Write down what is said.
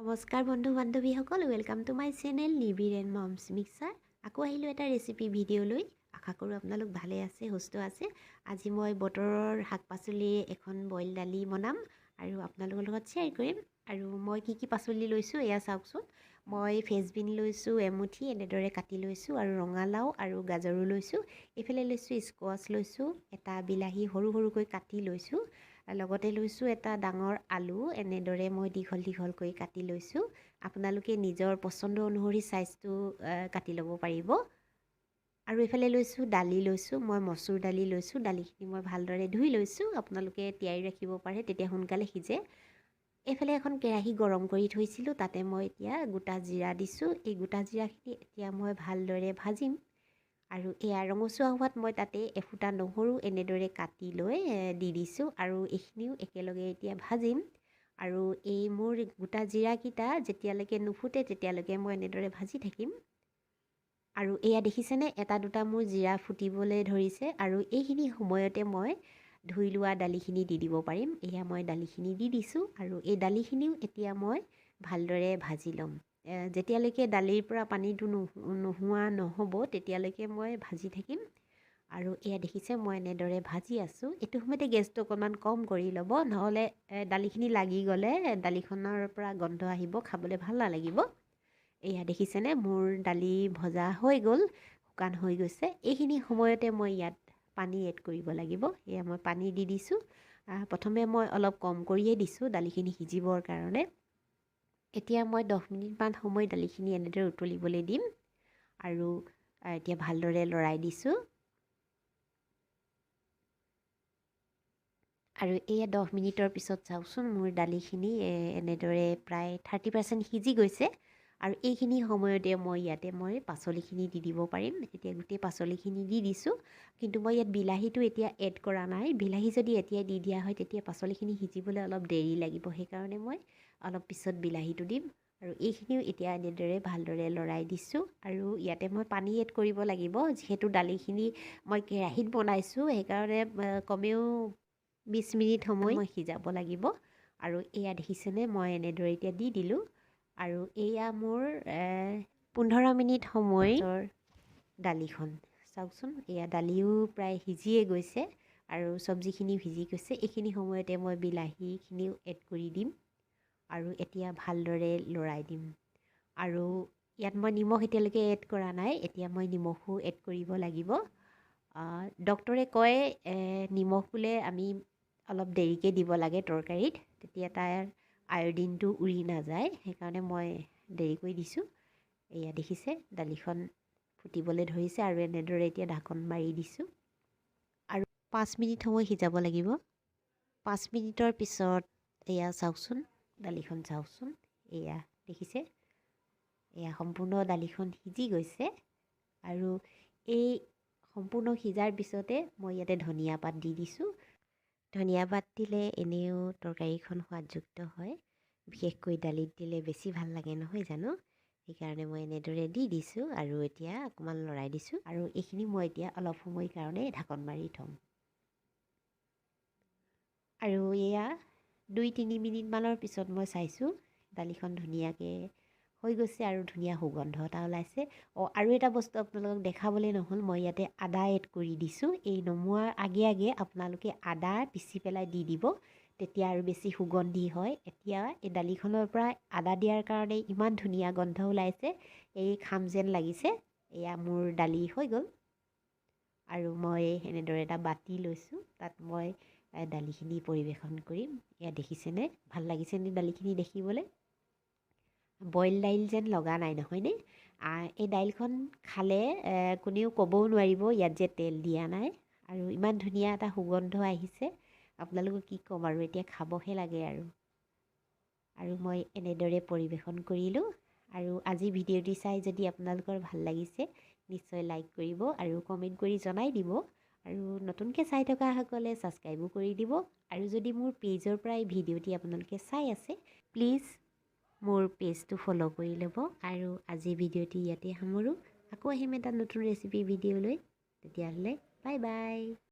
নমস্কাৰ বন্ধু বান্ধৱীসকল, welcome to my channel Nibir and মমছ মিক্সাৰ। আকৌ আহিলোঁ এটা ৰেচিপি ভিডিঅ' লৈ। আশা কৰোঁ আপোনালোক ভালে আছে, সুস্থ আছে। আজি মই বতৰৰ শাক পাচলি এখন বইল দালি বনাম আৰু আপোনালোকৰ লগত শ্বেয়াৰ কৰিম। আৰু মই কি পাচলি লৈছোঁ এয়া চাওকচোন। মই ফ্ৰেঞ্চবিন লৈছোঁ এমুঠি, এনেদৰে কাটি লৈছোঁ, আৰু ৰঙালাও আৰু গাজৰো লৈছোঁ। এইফালে লৈছোঁ স্কোৱাছ লৈছোঁ, এটা বিলাহী সৰু সৰুকৈ কাটি লৈছোঁ। লগতে লৈছোঁ এটা ডাঙৰ আলু, এনেদৰে মই দীঘল দীঘলকৈ কাটি লৈছোঁ। আপোনালোকে নিজৰ পচন্দ অনুসৰি চাইজটো কাটি ল'ব পাৰিব। আৰু এইফালে লৈছোঁ দালি লৈছোঁ, মই মচুৰ দালি লৈছোঁ। দালিখিনি মই ভালদৰে ধুই লৈছোঁ। আপোনালোকে তিয়াই ৰাখিব পাৰে, তেতিয়া সোনকালে সিজে। এইফালে এখন কেৰাহী গৰম কৰি থৈছিলোঁ, তাতে মই এতিয়া গোটা জিৰা দিছোঁ। এই গোটা জিৰাখিনি এতিয়া মই ভালদৰে ভাজিম। আৰু এয়া ৰঙচুৱা হোৱাত মই তাতে এফুটা নহৰু এনেদৰে কাটি লৈ দি দিছোঁ, আৰু এইখিনিও একেলগে এতিয়া ভাজিম। আৰু এই মোৰ গোটা জিৰাকেইটা যেতিয়ালৈকে নুফুটে তেতিয়ালৈকে মই এনেদৰে ভাজি থাকিম। আৰু এয়া দেখিছেনে, এটা দুটা মোৰ জিৰা ফুটিবলৈ ধৰিছে, আৰু এইখিনি সময়তে মই ধুই লোৱা দালিখিনি দি দিব পাৰিম। এয়া মই দালিখিনি দি দিছোঁ, আৰু এই দালিখিনিও এতিয়া মই ভালদৰে ভাজি ল'ম। যেতিয়ালৈকে দালিৰ পৰা পানীটো নোহোৱা নহ'ব তেতিয়ালৈকে মই ভাজি থাকিম। আৰু এয়া দেখিছে মই এনেদৰে ভাজি আছোঁ। এইটো সময়তে গেছটো অকণমান কম কৰি ল'ব, নহ'লে দালিখিনি লাগি গ'লে দালিখনৰ পৰা গোন্ধ আহিব, খাবলৈ ভাল নালাগিব। এয়া দেখিছেনে মোৰ দালি ভজা হৈ গ'ল, শুকান হৈ গৈছে। এইখিনি সময়তে মই ইয়াত পানী এড কৰিব লাগিব। এয়া মই পানী দি দিছোঁ। প্ৰথমে মই অলপ কম কৰিয়ে দিছোঁ দালিখিনি সিজিবৰ কাৰণে। এতিয়া মই 10 মিনিটমান সময় দালিখিনি এনেদৰে উতলিবলৈ দিম, আৰু এতিয়া ভালদৰে লৰাই দিছোঁ। আৰু এয়া 10 মিনিটৰ পিছত চাওকচোন, মোৰ দালিখিনি এনেদৰে প্ৰায় 30% সিজি গৈছে। আৰু এইখিনি সময়তে মই ইয়াতে পাচলিখিনি দি দিব পাৰিম। এতিয়া গোটেই পাচলিখিনি দি দিছোঁ, কিন্তু মই ইয়াত বিলাহীটো এতিয়া এড কৰা নাই। বিলাহী যদি এতিয়া দি দিয়া হয় তেতিয়া পাচলিখিনি সিজিবলৈ অলপ দেৰি লাগিব, সেইকাৰণে মই অলপ পিছত বিলাহীটো দিম। আৰু এইখিনিও এতিয়া এনেদৰে ভালদৰে লৰাই দিছোঁ। আৰু ইয়াতে মই পানী এড কৰিব লাগিব, যিহেতু দালিখিনি মই কেৰাহীত বনাইছোঁ, সেইকাৰণে কমেও 20 মিনিট সময় মই সিজাব লাগিব। আৰু এয়া দেখিছেনে মই এনেদৰে এতিয়া দি দিলোঁ। আৰু এয়া মোৰ 15 মিনিট সময়ৰ দালিখন চাওকচোন। এয়া দালিও প্ৰায় সিজিয়ে গৈছে, আৰু চব্জিখিনিও সিজি গৈছে। এইখিনি সময়তে মই বিলাহীখিনিও এড কৰি দিম, আৰু এতিয়া ভালদৰে লৰাই দিম। আৰু ইয়াত মই নিমখ এতিয়ালৈকে এড কৰা নাই, এতিয়া মই নিমখো এড কৰিব লাগিব। ডক্তৰে কয় নিমখ বোলে আমি অলপ দেৰিকৈ দিব লাগে তৰকাৰীত, তেতিয়া তাৰ আয়ডিনটো উৰি নাযায়, সেইকাৰণে মই দেৰিকৈ দিছোঁ। এয়া দেখিছে দালিখন ফুটিবলৈ ধৰিছে, আৰু এনেদৰে এতিয়া ঢাকন মাৰি দিছোঁ। আৰু 5 মিনিট সময় সিজাব লাগিব। 5 মিনিটৰ পিছত এয়া চাওকচোন, দালিখন চাওকচোন। এয়া দেখিছে, এয়া সম্পূৰ্ণ দালিখন সিজি গৈছে। আৰু এই সম্পূৰ্ণ সিজাৰ পিছতে মই ইয়াতে ধনিয়া পাত দি দিছোঁ। ধনিয়া পাত দিলে এনেও তৰকাৰীখন সোৱাদযুক্ত হয়, বিশেষকৈ দালিত দিলে বেছি ভাল লাগে নহয় জানো। সেইকাৰণে মই এনেদৰে দি দিছোঁ, আৰু এতিয়া অকণমান লৰাই দিছোঁ। আৰু এইখিনি মই এতিয়া অলপ সময়ৰ কাৰণে ঢাকন মাৰি থ'ম। আৰু এয়া 2-3 মিনিটমানৰ পিছত মই চাইছোঁ, দালিখন ধুনীয়াকৈ হৈ গৈছে, আৰু ধুনীয়া সুগন্ধ এটা ওলাইছে। আৰু এটা বস্তু আপোনালোকক দেখাবলৈ নহ'ল, মই ইয়াতে আদা এড কৰি দিছোঁ। এই নমোৱাৰ আগে আপোনালোকে আদা পিচি পেলাই দি দিব, তেতিয়া আৰু বেছি সুগন্ধি হয়। এতিয়া এই দালিখনৰ পৰা আদা দিয়াৰ কাৰণে ইমান ধুনীয়া গোন্ধ ওলাইছে, এই খাম যেন লাগিছে। এয়া মোৰ দালি হৈ গ'ল, আৰু মই এনেদৰে এটা বাতি লৈছোঁ, তাত মই দালিখিনি পৰিৱেশন কৰিম। এয়া দেখিছেনে, ভাল লাগিছেনে দালিখিনি দেখিবলৈ? বইল দাইল যেন লগা নাই নহয়নে? এই দাইলখন খালে কোনেও ক'বও নোৱাৰিব ইয়াত যে তেল দিয়া নাই, আৰু ইমান ধুনীয়া এটা সুগন্ধ আহিছে। আপোনালোকক কি ক'ম, আৰু এতিয়া খাবহে লাগে। আৰু মই এনেদৰে পৰিৱেশন কৰিলোঁ। আৰু আজি ভিডিঅ'টি চাই যদি আপোনালোকৰ ভাল লাগিছে, নিশ্চয় লাইক কৰিব আৰু কমেণ্ট কৰি জনাই দিব। আৰু নতুনকৈ চাই থকাসকলে ছাবস্ক্ৰাইবো কৰি দিব। আৰু যদি মোৰ পেজৰ পৰা এই ভিডিঅ'টি আপোনালোকে চাই আছে, প্লিজ মোৰ পেজটো ফ'ল' কৰি ল'ব। আৰু আজি ভিডিঅ'টি ইয়াতে সামৰোঁ। আকৌ আহিম এটা নতুন ৰেচিপি ভিডিঅ' লৈ। তেতিয়াহ'লে বাই বাই।